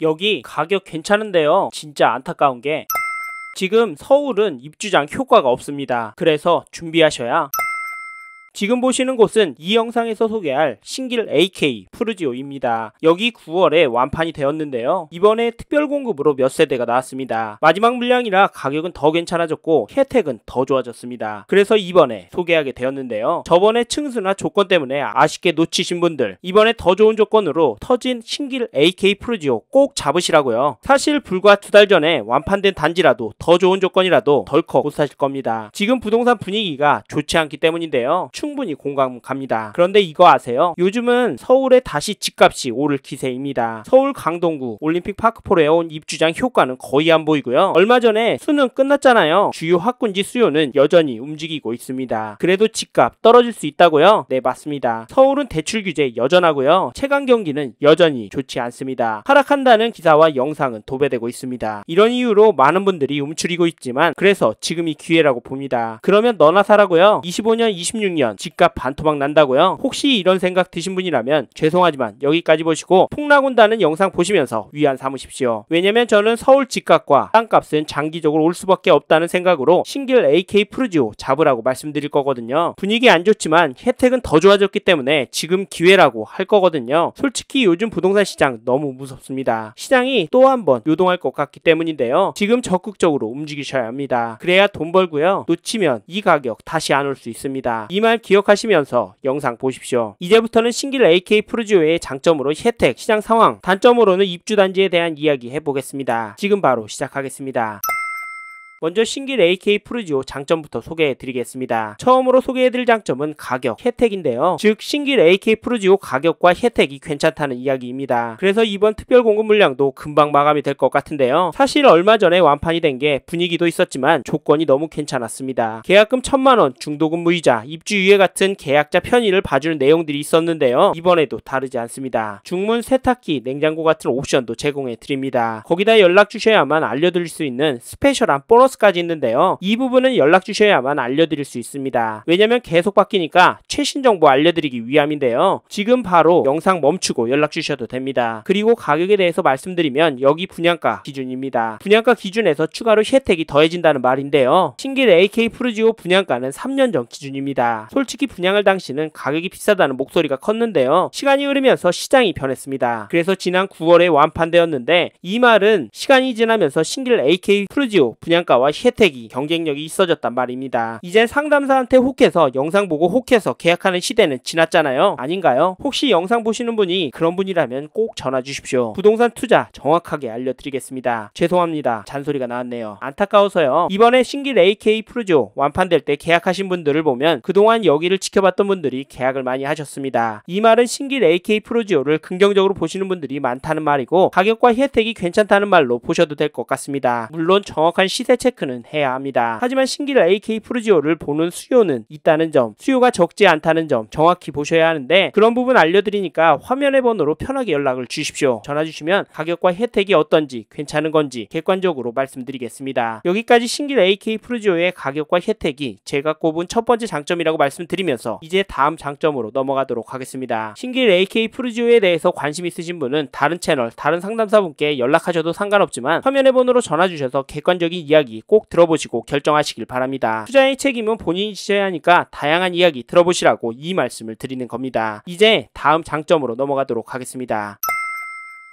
여기 가격 괜찮은데요. 진짜 안타까운 게 지금 서울은 입주장 효과가 없습니다. 그래서 준비하셔야. 지금 보시는 곳은 이 영상에서 소개할 신길 AK 푸르지오입니다. 여기 9월에 완판이 되었는데요. 이번에 특별 공급으로 몇 세대가 나왔습니다. 마지막 물량이라 가격은 더 괜찮아졌고 혜택은 더 좋아졌습니다. 그래서 이번에 소개하게 되었는데요. 저번에 층수나 조건 때문에 아쉽게 놓치신 분들, 이번에 더 좋은 조건으로 터진 신길 AK 푸르지오 꼭 잡으시라고요. 사실 불과 2달 전에 완판된 단지라도 더 좋은 조건이라도 덜컥 못 사실 겁니다. 지금 부동산 분위기가 좋지 않기 때문인데요. 충분히 공감 갑니다. 그런데 이거 아세요? 요즘은 서울에 다시 집값이 오를 기세입니다. 서울 강동구 올림픽 파크포로에 온 입주장 효과는 거의 안 보이고요. 얼마 전에 수능 끝났잖아요. 주요 학군지 수요는 여전히 움직이고 있습니다. 그래도 집값 떨어질 수 있다고요? 네, 맞습니다. 서울은 대출 규제 여전하고요. 채광 경기는 여전히 좋지 않습니다. 하락한다는 기사와 영상은 도배되고 있습니다. 이런 이유로 많은 분들이 움츠리고 있지만 그래서 지금이 기회라고 봅니다. 그러면 너나 사라고요? 25년, 26년 집값 반토막 난다고요? 혹시 이런 생각 드신 분이라면 죄송하지만 여기까지 보시고 폭락 온다는 영상 보시면서 위안 삼으십시오. 왜냐면 저는 서울 집값과 땅값은 장기적으로 올 수밖에 없다는 생각으로 신길 AK 푸르지오 잡으라고 말씀드릴 거거든요. 분위기 안 좋지만 혜택은 더 좋아졌기 때문에 지금 기회라고 할 거거든요. 솔직히 요즘 부동산 시장 너무 무섭습니다. 시장이 또 한 번 요동할 것 같기 때문인데요. 지금 적극적으로 움직이셔야 합니다. 그래야 돈 벌고요. 놓치면 이 가격 다시 안 올 수 있습니다. 이 말 기억하시면서 영상 보십시오. 이제부터는 신길 AK 푸르지오의 장점으로 혜택, 시장 상황, 단점으로는 입주단지에 대한 이야기 해보겠습니다. 지금 바로 시작하겠습니다. 먼저 신길 AK 푸르지오 장점부터 소개해드리겠습니다. 처음으로 소개해드릴 장점은 가격, 혜택인데요. 즉 신길 AK 푸르지오 가격과 혜택이 괜찮다는 이야기입니다. 그래서 이번 특별 공급 물량도 금방 마감이 될 것 같은데요. 사실 얼마 전에 완판이 된 게 분위기도 있었지만 조건이 너무 괜찮았습니다. 계약금 1000만원, 중도금 무이자, 입주유예 같은 계약자 편의를 봐주는 내용들이 있었는데요. 이번에도 다르지 않습니다. 중문, 세탁기, 냉장고 같은 옵션도 제공해드립니다. 거기다 연락 주셔야만 알려드릴 수 있는 스페셜한 보너스까지 있는데요. 이 부분은 연락 주셔야만 알려드릴 수 있습니다. 왜냐면 계속 바뀌니까 최신 정보 알려드리기 위함인데요. 지금 바로 영상 멈추고 연락 주셔도 됩니다. 그리고 가격에 대해서 말씀드리면 여기 분양가 기준입니다. 분양가 기준에서 추가로 혜택이 더해진다는 말인데요. 신길 AK 푸르지오 분양가는 3년 전 기준입니다. 솔직히 분양할 당시는 가격이 비싸다는 목소리가 컸는데요. 시간이 흐르면서 시장이 변했습니다. 그래서 지난 9월에 완판되었는데 이 말은 시간이 지나면서 신길 AK 푸르지오 분양가와 혜택이 경쟁력이 있어졌단 말입니다. 이젠 상담사한테 혹해서 영상 보고 혹해서 계약하는 시대는 지났잖아요. 아닌가요? 혹시 영상 보시는 분이 그런 분이라면 꼭 전화 주십시오. 부동산 투자 정확하게 알려드리겠습니다. 죄송합니다. 잔소리가 나왔네요. 안타까워서요. 이번에 신길 AK 푸르지오 완판될 때 계약하신 분들을 보면 그동안 여기를 지켜봤던 분들이 계약을 많이 하셨습니다. 이 말은 신길 AK 푸르지오를 긍정적으로 보시는 분들이 많다는 말이고 가격과 혜택이 괜찮다는 말로 보셔도 될 것 같습니다. 물론 정확한 시세 체크는 해야 합니다. 하지만 신길 AK 푸르지오를 보는 수요는 있다는 점, 수요가 적지 않다는 점 정확히 보셔야 하는데 그런 부분 알려드리니까 화면의 번호로 편하게 연락을 주십시오. 전화 주시면 가격과 혜택이 어떤지 괜찮은 건지 객관적으로 말씀드리겠습니다. 여기까지 신길 AK 푸르지오의 가격과 혜택이 제가 꼽은 첫 번째 장점이라고 말씀드리면서 이제 다음 장점으로 넘어가도록 하겠습니다. 신길 AK 푸르지오에 대해서 관심 있으신 분은 다른 채널, 다른 상담사분께 연락하셔도 상관없지만 화면의 번호로 전화 주셔서 객관적인 이야기 꼭 들어보시고 결정하시길 바랍니다. 투자의 책임은 본인이 지셔야 하니까 다양한 이야기 들어보시라고 이 말씀을 드리는 겁니다. 이제 다음 장점으로 넘어가도록 하겠습니다.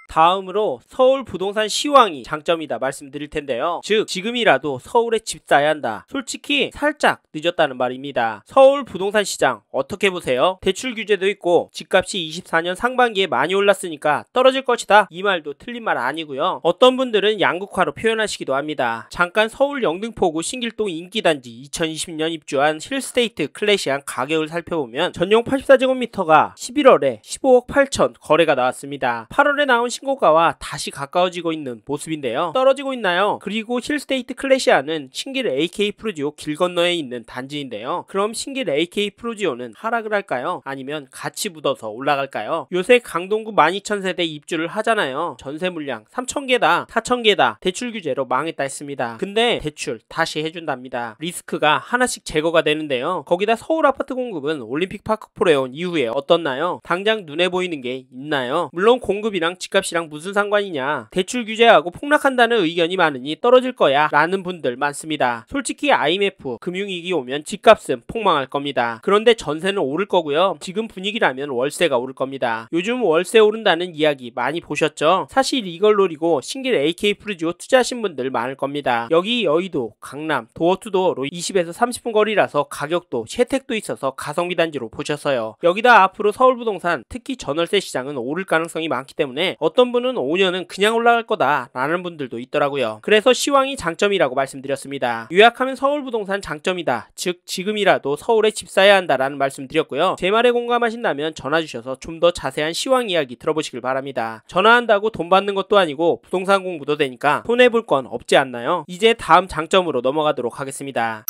다음으로 서울 부동산 시황이 장점이다 말씀드릴 텐데요. 즉 지금이라도 서울에 집 사야 한다. 솔직히 살짝 늦었다는 말입니다. 서울 부동산 시장 어떻게 보세요? 대출 규제도 있고 집값이 24년 상반기에 많이 올랐으니까 떨어질 것이다. 이 말도 틀린 말 아니고요. 어떤 분들은 양극화로 표현하시기도 합니다. 잠깐 서울 영등포구 신길동 인기단지 2020년 입주한 힐스테이트 클래시한 가격을 살펴보면 전용 84제곱미터가 11월에 15억 8천 거래가 나왔습니다. 8월에 나온 신고가와 다시 가까워지고 있는 모습인데요. 떨어지고 있나요? 그리고 힐스테이트 클래시아는 신길 AK 푸르지오 길 건너에 있는 단지인데요. 그럼 신길 AK 푸르지오는 하락을 할까요? 아니면 같이 묻어서 올라갈까요? 요새 강동구 12,000세대 입주를 하잖아요. 전세 물량 3,000개다, 4,000개다, 대출 규제로 망했다 했습니다. 근데 대출 다시 해준답니다. 리스크가 하나씩 제거가 되는데요. 거기다 서울 아파트 공급은 올림픽 파크포레온 이후에 어떻나요? 당장 눈에 보이는 게 있나요? 물론 공급이랑 집값이 집값이랑 무슨 상관이냐, 대출 규제하고 폭락한다는 의견이 많으니 떨어질 거야 라는 분들 많습니다. 솔직히 IMF 금융위기 오면 집값은 폭망할 겁니다. 그런데 전세는 오를 거고요. 지금 분위기라면 월세가 오를 겁니다. 요즘 월세 오른다는 이야기 많이 보셨죠? 사실 이걸 노리고 신길 AK 프루지오 투자하신 분들 많을 겁니다. 여기 여의도, 강남, 도어투도어로 20에서 30분 거리라서 가격도 혜택도 있어서 가성비 단지로 보셨어요. 여기다 앞으로 서울부동산, 특히 전월세 시장은 오를 가능성이 많기 때문에 어떤 분은 5년은 그냥 올라갈 거다 라는 분들도 있더라고요. 그래서 시황이 장점이라고 말씀드렸습니다. 요약하면 서울부동산 장점이다, 즉 지금이라도 서울에 집 사야 한다라는 말씀 드렸고요. 제 말에 공감하신다면 전화 주셔서 좀 더 자세한 시황 이야기 들어보시길 바랍니다. 전화한다고 돈 받는 것도 아니고 부동산 공부도 되니까 손해볼 건 없지 않나요? 이제 다음 장점으로 넘어가도록 하겠습니다.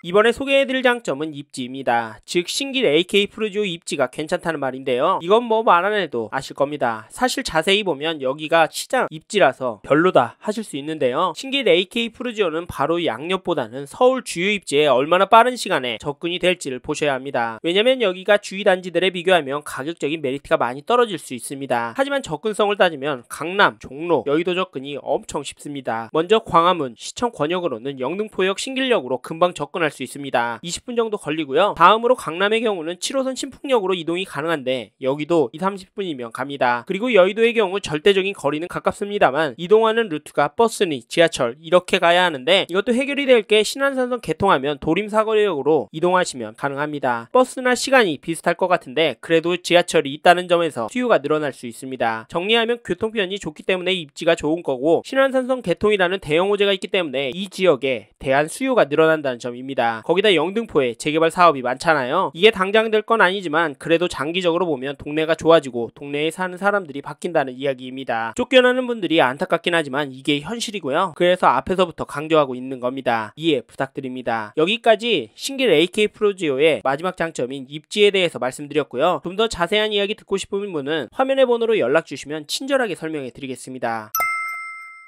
이번에 소개해드릴 장점은 입지입니다. 즉 신길 AK 프루지오 입지가 괜찮다는 말인데요. 이건 뭐 말 안 해도 아실 겁니다. 사실 자세히 보면 여기가 시장 입지라서 별로다 하실 수 있는데요. 신길 AK 프루지오는 바로 양옆보다는 서울 주요 입지에 얼마나 빠른 시간에 접근이 될지를 보셔야 합니다. 왜냐면 여기가 주위 단지들에 비교하면 가격적인 메리트가 많이 떨어질 수 있습니다. 하지만 접근성을 따지면 강남, 종로, 여의도 접근이 엄청 쉽습니다. 먼저 광화문, 시청 권역으로는 영등포역 신길역으로 금방 접근할 수 있습니다. 20분 정도 걸리고요. 다음으로 강남의 경우는 7호선 신풍역으로 이동이 가능한데 여기도 20-30분이면 갑니다. 그리고 여의도의 경우 절대적인 거리는 가깝습니다만 이동하는 루트가 버스니 지하철 이렇게 가야 하는데 이것도 해결이 될 게 신안산선 개통하면 도림사거리역으로 이동하시면 가능합니다. 버스나 시간이 비슷할 것 같은데 그래도 지하철이 있다는 점에서 수요가 늘어날 수 있습니다. 정리하면 교통편이 좋기 때문에 입지가 좋은 거고 신안산선 개통이라는 대형 호재가 있기 때문에 이 지역에 대한 수요가 늘어난다는 점입니다. 거기다 영등포에 재개발 사업이 많잖아요. 이게 당장 될 건 아니지만 그래도 장기적으로 보면 동네가 좋아지고 동네에 사는 사람들이 바뀐다는 이야기입니다. 쫓겨나는 분들이 안타깝긴 하지만 이게 현실이고요. 그래서 앞에서부터 강조하고 있는 겁니다. 이해 부탁드립니다. 여기까지 신길 AK 프루지오의 마지막 장점인 입지에 대해서 말씀드렸고요. 좀 더 자세한 이야기 듣고 싶은 분은 화면의 번호로 연락 주시면 친절하게 설명해 드리겠습니다.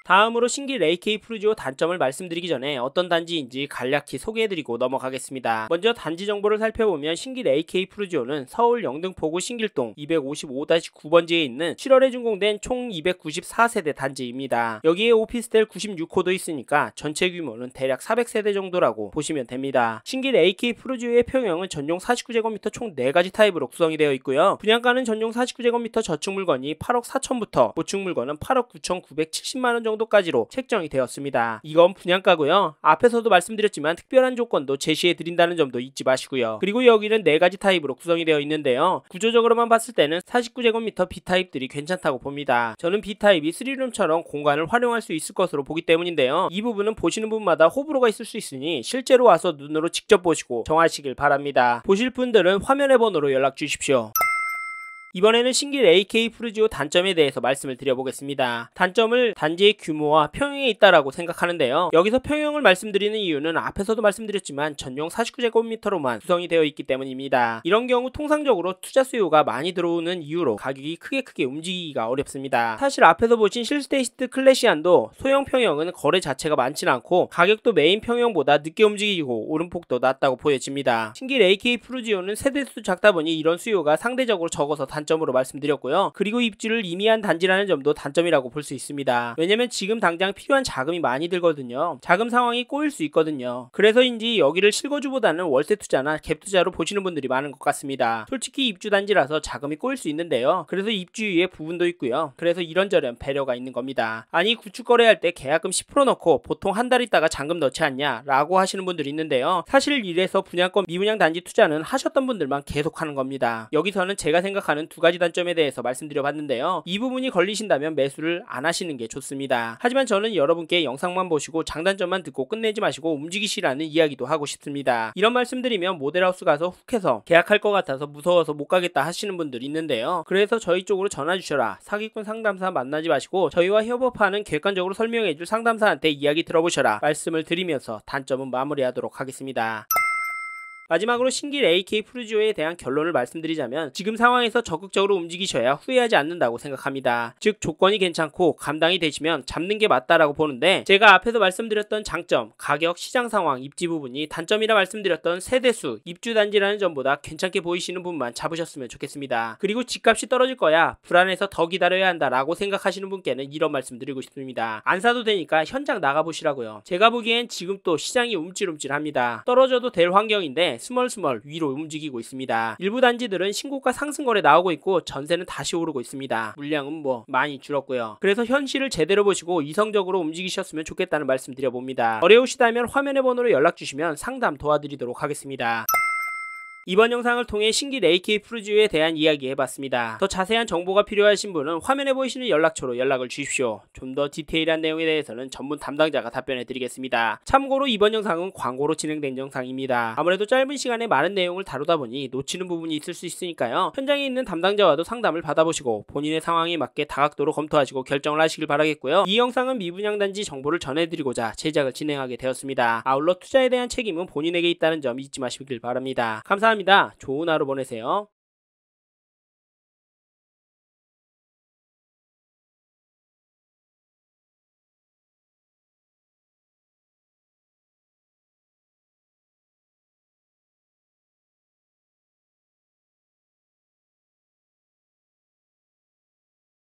다음으로 신길 AK 프루지오 단점을 말씀드리기 전에 어떤 단지인지 간략히 소개해드리고 넘어가겠습니다. 먼저 단지 정보를 살펴보면 신길 AK 프루지오는 서울 영등포구 신길동 255-9번지에 있는 7월에 준공된 총 294세대 단지입니다. 여기에 오피스텔 96호도 있으니까 전체 규모는 대략 400세대 정도라고 보시면 됩니다. 신길 AK 프루지오의 평형은 전용 49제곱미터 총 4가지 타입으로 구성이 되어 있고요. 분양가는 전용 49제곱미터 저축 물건이 8억 4천부터 고축 물건은 8억 9,970만원 정도까지로 책정이 되었습니다. 이건 분양가고요. 앞에서도 말씀드렸지만 특별한 조건도 제시해 드린다는 점도 잊지 마시고요. 그리고 여기는 4가지 타입으로 구성이 되어 있는데요. 구조적으로만 봤을 때는 49제곱미터 B타입들이 괜찮다고 봅니다. 저는 B타입이 3룸처럼 공간을 활용할 수 있을 것으로 보기 때문인데요. 이 부분은 보시는 분마다 호불호가 있을 수 있으니 실제로 와서 눈으로 직접 보시고 정하시길 바랍니다. 보실 분들은 화면의 번호로 연락 주십시오. 이번에는 신길 AK 프루지오 단점에 대해서 말씀을 드려보겠습니다. 단점을 단지의 규모와 평형에 있다라고 생각하는데요. 여기서 평형을 말씀드리는 이유는 앞에서도 말씀드렸지만 전용 49제곱미터로만 구성이 되어 있기 때문입니다. 이런 경우 통상적으로 투자 수요가 많이 들어오는 이유로 가격이 크게 움직이기가 어렵습니다. 사실 앞에서 보신 실스테이트 클래시안도 소형 평형은 거래 자체가 많지는 않고 가격도 메인 평형보다 늦게 움직이고 오름폭도 낮다고 보여집니다. 신길 AK 프루지오는 세대수 작다 보니 이런 수요가 상대적으로 적어서 단점으로 말씀드렸고요. 그리고 입지를 이미한 단지라는 점도 단점이라고 볼 수 있습니다. 왜냐면 지금 당장 필요한 자금이 많이 들거든요. 자금 상황이 꼬일 수 있거든요. 그래서인지 여기를 실거주보다는 월세 투자나 갭 투자로 보시는 분들이 많은 것 같습니다. 솔직히 입주 단지라서 자금이 꼬일 수 있는데요. 그래서 입주유예 부분도 있고요. 그래서 이런저런 배려가 있는 겁니다. 아니 구축 거래할 때 계약금 10% 넣고 보통 한 달 있다가 잔금 넣지 않냐 라고 하시는 분들이 있는데요. 사실 이래서 분양권 미분양 단지 투자는 하셨던 분들만 계속 하는 겁니다. 여기서는 제가 생각하는 2가지 단점에 대해서 말씀드려 봤는데요. 이 부분이 걸리신다면 매수를 안 하시는 게 좋습니다. 하지만 저는 여러분께 영상만 보시고 장단점만 듣고 끝내지 마시고 움직이시라는 이야기도 하고 싶습니다. 이런 말씀드리면 모델하우스 가서 훅해서 계약할 것 같아서 무서워서 못 가겠다 하시는 분들이 있는데요. 그래서 저희 쪽으로 전화 주셔라. 사기꾼 상담사 만나지 마시고 저희와 협업하는 객관적으로 설명해줄 상담사한테 이야기 들어보셔라 말씀을 드리면서 단점은 마무리하도록 하겠습니다. 마지막으로 신길 AK 프루지오에 대한 결론을 말씀드리자면 지금 상황에서 적극적으로 움직이셔야 후회하지 않는다고 생각합니다. 즉 조건이 괜찮고 감당이 되시면 잡는 게 맞다라고 보는데, 제가 앞에서 말씀드렸던 장점, 가격, 시장 상황, 입지 부분이 단점이라 말씀드렸던 세대수, 입주 단지라는 점보다 괜찮게 보이시는 분만 잡으셨으면 좋겠습니다. 그리고 집값이 떨어질 거야, 불안해서 더 기다려야 한다라고 생각하시는 분께는 이런 말씀 드리고 싶습니다. 안 사도 되니까 현장 나가보시라고요. 제가 보기엔 지금 또 시장이 움찔움찔합니다. 떨어져도 될 환경인데 스멀스멀 위로 움직이고 있습니다. 일부 단지들은 신고가 상승거래 나오고 있고 전세는 다시 오르고 있습니다. 물량은 뭐 많이 줄었고요. 그래서 현실을 제대로 보시고 이성적으로 움직이셨으면 좋겠다는 말씀 드려봅니다. 어려우시다면 화면의 번호로 연락주시면 상담 도와드리도록 하겠습니다. 이번 영상을 통해 신길 AK 프루지오에 대한 이야기 해봤습니다. 더 자세한 정보가 필요하신 분은 화면에 보이시는 연락처로 연락을 주십시오. 좀 더 디테일한 내용에 대해서는 전문 담당자가 답변해 드리겠습니다. 참고로 이번 영상은 광고로 진행된 영상입니다. 아무래도 짧은 시간에 많은 내용을 다루다 보니 놓치는 부분이 있을 수 있으니까요. 현장에 있는 담당자와도 상담을 받아보시고 본인의 상황에 맞게 다각도로 검토하시고 결정을 하시길 바라겠고요. 이 영상은 미분양 단지 정보를 전해드리고자 제작을 진행하게 되었습니다. 아울러 투자에 대한 책임은 본인에게 있다는 점 잊지 마시길 바랍니다. 감사합니다. 좋은 하루 보내세요.